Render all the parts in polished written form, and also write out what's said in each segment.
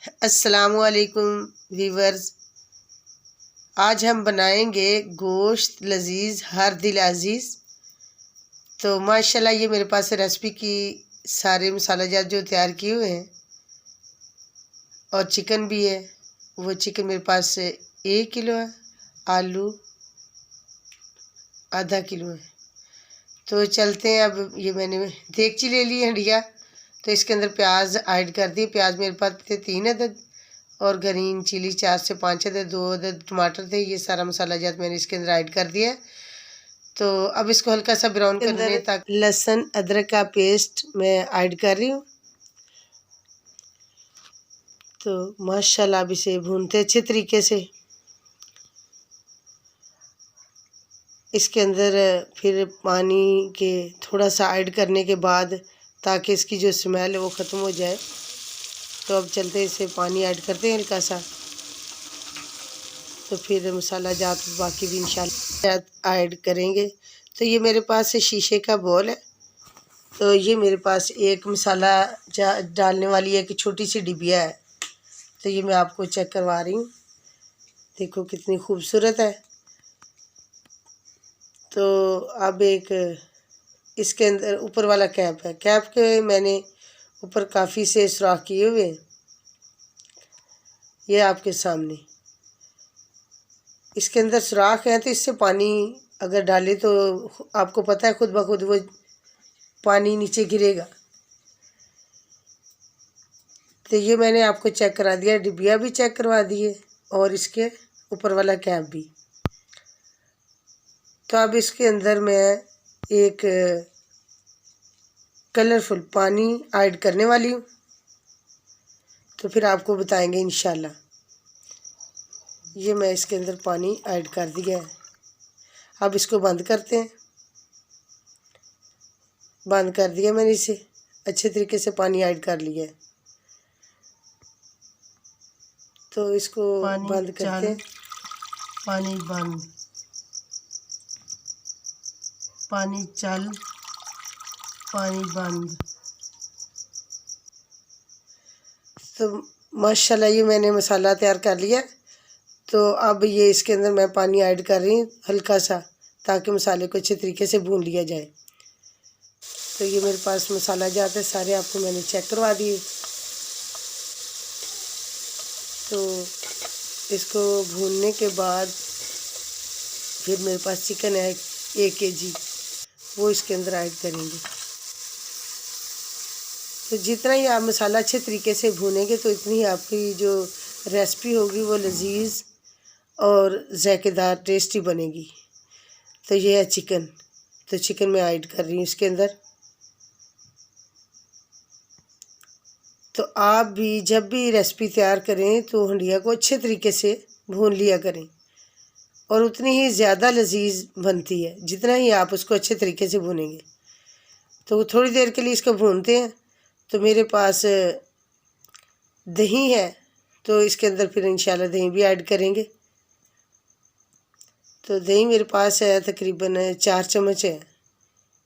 अस्सलामुअलैकुम वीवर्स। आज हम बनाएंगे गोश्त लजीज हर दिल अजीज़। तो माशाल्लाह ये मेरे पास रेसिपी की सारे मसाला जात जो तैयार किए हुए हैं और चिकन भी है। वो चिकन मेरे पास 1 किलो है, आलू आधा किलो है। तो चलते हैं। अब ये मैंने देगची ले ली है हंडिया, तो इसके अंदर प्याज ऐड कर दिए। प्याज मेरे पास थे 3 अदद और ग्रीन चिली 4 से 5 अदद, 2 अदद टमाटर थे। ये सारा मसाला जात मैंने इसके अंदर ऐड कर दिया। तो अब इसको हल्का सा ब्राउन करने तक लहसुन अदरक का पेस्ट मैं ऐड कर रही हूँ। तो माशाल्लाह अब इसे भूनते अच्छे तरीके से। इसके अंदर फिर पानी के थोड़ा सा ऐड करने के बाद ताकि इसकी जो स्मेल है वो ख़त्म हो जाए। तो अब चलते इसे पानी ऐड करते हैं हल्का सा। तो फिर मसाला जात बाकी भी इंशाल्लाह ऐड करेंगे। तो ये मेरे पास शीशे का बॉल है। तो ये मेरे पास एक मसाला डालने वाली एक छोटी सी डिबिया है। तो ये मैं आपको चेक करवा रही हूँ, देखो कितनी खूबसूरत है। तो अब एक इसके अंदर ऊपर वाला कैप है। कैप के मैंने ऊपर काफ़ी से सुराख किए हुए हैं, ये आपके सामने। इसके अंदर सुराख है तो इससे पानी अगर डाले तो आपको पता है खुद ब खुद वो पानी नीचे गिरेगा। तो ये मैंने आपको चेक करा दिया, डिबिया भी चेक करवा दिए और इसके ऊपर वाला कैप भी। तो अब इसके अंदर मैं एक कलरफुल पानी ऐड करने वाली हूँ। तो फिर आपको बताएंगे इंशाल्लाह। ये मैं इसके अंदर पानी ऐड कर दिया है। अब इसको बंद करते हैं। बंद कर दिया मैंने इसे, अच्छे तरीके से पानी ऐड कर लिया है। तो इसको बंद करते हैं। पानी बंद, पानी चल, पानी बंद। तो माशाल्लाह ये मैंने मसाला तैयार कर लिया। तो अब ये इसके अंदर मैं पानी ऐड कर रही हूँ हल्का सा, ताकि मसाले को अच्छे तरीके से भून लिया जाए। तो ये मेरे पास मसाला जाता है सारे, आपको मैंने चेक करवा दिए। तो इसको भूनने के बाद फिर मेरे पास चिकन है 1 kg, वो इसके अंदर ऐड करेंगे। तो जितना ही आप मसाला अच्छे तरीके से भूनेंगे तो इतनी ही आपकी जो रेसिपी होगी वो लजीज और जायकेदार टेस्टी बनेगी। तो ये है चिकन। तो चिकन मैं ऐड कर रही हूँ इसके अंदर। तो आप भी जब भी रेसिपी तैयार करें तो हंडिया को अच्छे तरीके से भून लिया करें, और उतनी ही ज़्यादा लजीज बनती है जितना ही आप उसको अच्छे तरीके से भूनेंगे। तो थोड़ी देर के लिए इसको भूनते हैं। तो मेरे पास दही है, तो इसके अंदर फिर इंशाल्लाह दही भी ऐड करेंगे। तो दही मेरे पास है तकरीबन 4 चम्मच है,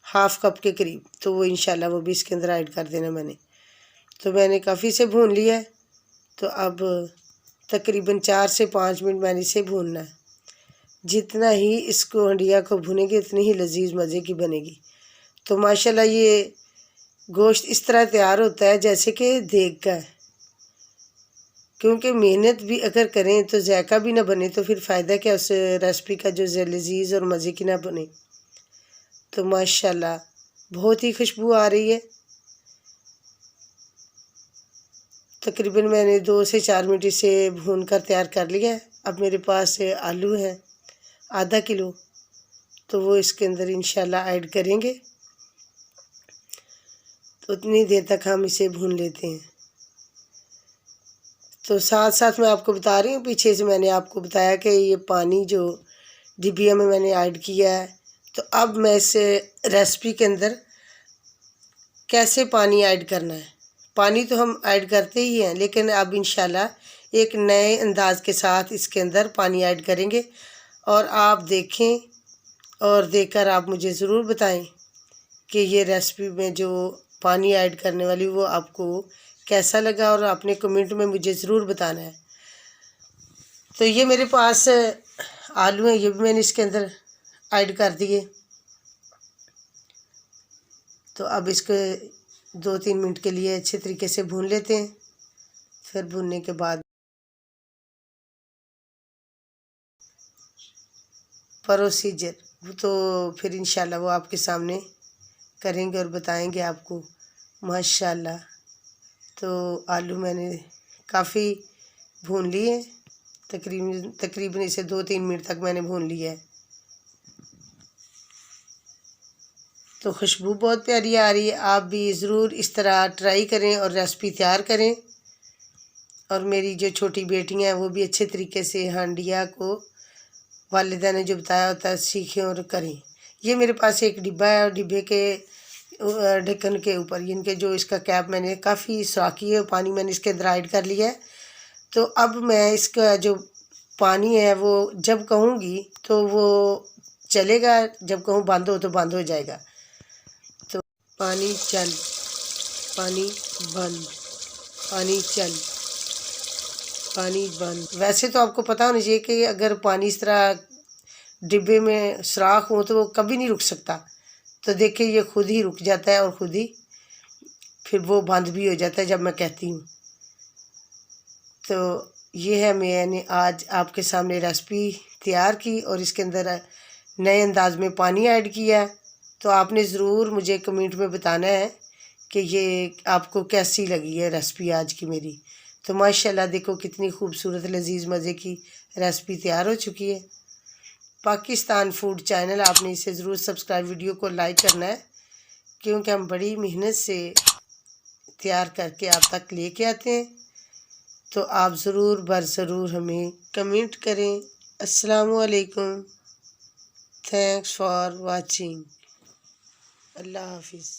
हाफ़ कप के करीब। तो वो इंशाल्लाह वो भी इसके अंदर ऐड कर देना मैंने। तो मैंने काफ़ी से भून लिया है। तो अब तकरीबन 4 से 5 मिनट मैंने इसे भूनना है। जितना ही इसको हंडिया को भुनेंगे उतनी ही लजीज मज़े की बनेगी। तो माशाल्लाह ये गोश्त इस तरह तैयार होता है जैसे कि देग का है, क्योंकि मेहनत भी अगर करें तो जायका भी ना बने तो फिर फ़ायदा क्या उस रेसिपी का जो लजीज और मज़े की ना बने। तो माशाल्लाह बहुत ही खुशबू आ रही है। तकरीबन मैंने 2 से 4 मिनट इसे भून कर तैयार कर लिया है। अब मेरे पास आलू है आधा किलो, तो वो इसके अंदर इंशाल्लाह ऐड करेंगे। तो उतनी देर तक हम इसे भून लेते हैं। तो साथ साथ मैं आपको बता रही हूँ, पीछे से मैंने आपको बताया कि ये पानी जो डिबिया में मैंने ऐड किया है। तो अब मैं इस रेसिपी के अंदर कैसे पानी ऐड करना है। पानी तो हम ऐड करते ही हैं, लेकिन अब इंशाल्लाह एक नए अंदाज के साथ इसके अंदर पानी ऐड करेंगे। और आप देखें और देखकर आप मुझे ज़रूर बताएं कि ये रेसिपी में जो पानी ऐड करने वाली वो आपको कैसा लगा और आपने कमेंट में मुझे ज़रूर बताना है। तो ये मेरे पास आलू हैं, ये भी मैंने इसके अंदर ऐड कर दिए। तो अब इसको 2-3 मिनट के लिए अच्छे तरीके से भून लेते हैं। फिर भूनने के बाद प्रोसीजर तो फिर इंशाल्लाह वो आपके सामने करेंगे और बताएंगे आपको। माशाल्लाह, तो आलू मैंने काफ़ी भून लिए, तकरीबन इसे 2-3 मिनट तक मैंने भून लिया है। तो खुशबू बहुत प्यारी आ रही है। आप भी ज़रूर इस तरह ट्राई करें और रेसिपी तैयार करें। और मेरी जो छोटी बेटियां हैं वो भी अच्छे तरीके से हांडिया को वालिदा ने जो बताया होता है सीखें और करें। ये मेरे पास एक डिब्बा है और डिब्बे के ढक्कन के ऊपर इनके जो इसका कैप मैंने काफ़ी साकी है, पानी मैंने इसके अंदर ऐड कर लिया है। तो अब मैं इसका जो पानी है वो जब कहूँगी तो वो चलेगा, जब कहूँ बंद हो तो बंद हो जाएगा। तो पानी चल, पानी बंद, पानी चल, पानी बंद। वैसे तो आपको पता होना चाहिए कि अगर पानी इस तरह डिब्बे में सुराख हो तो वो कभी नहीं रुक सकता। तो देखिए ये खुद ही रुक जाता है और खुद ही फिर वो बंद भी हो जाता है जब मैं कहती हूँ। तो ये है, मैंने आज आपके सामने रेसिपी तैयार की और इसके अंदर नए अंदाज में पानी ऐड किया। तो आपने ज़रूर मुझे कमेंट में बताना है कि ये आपको कैसी लगी है रेसिपी आज की मेरी। तो माशाल्लाह देखो कितनी खूबसूरत लजीज मज़े की रेसिपी तैयार हो चुकी है। पाकिस्तान फूड चैनल, आपने इसे ज़रूर सब्सक्राइब, वीडियो को लाइक करना है क्योंकि हम बड़ी मेहनत से तैयार करके आप तक लेके आते हैं। तो आप ज़रूर ज़रूर हमें कमेंट करें। अस्सलामु अलैकुम, थैंक्स फॉर वाचिंग, अल्लाह हाफिज़।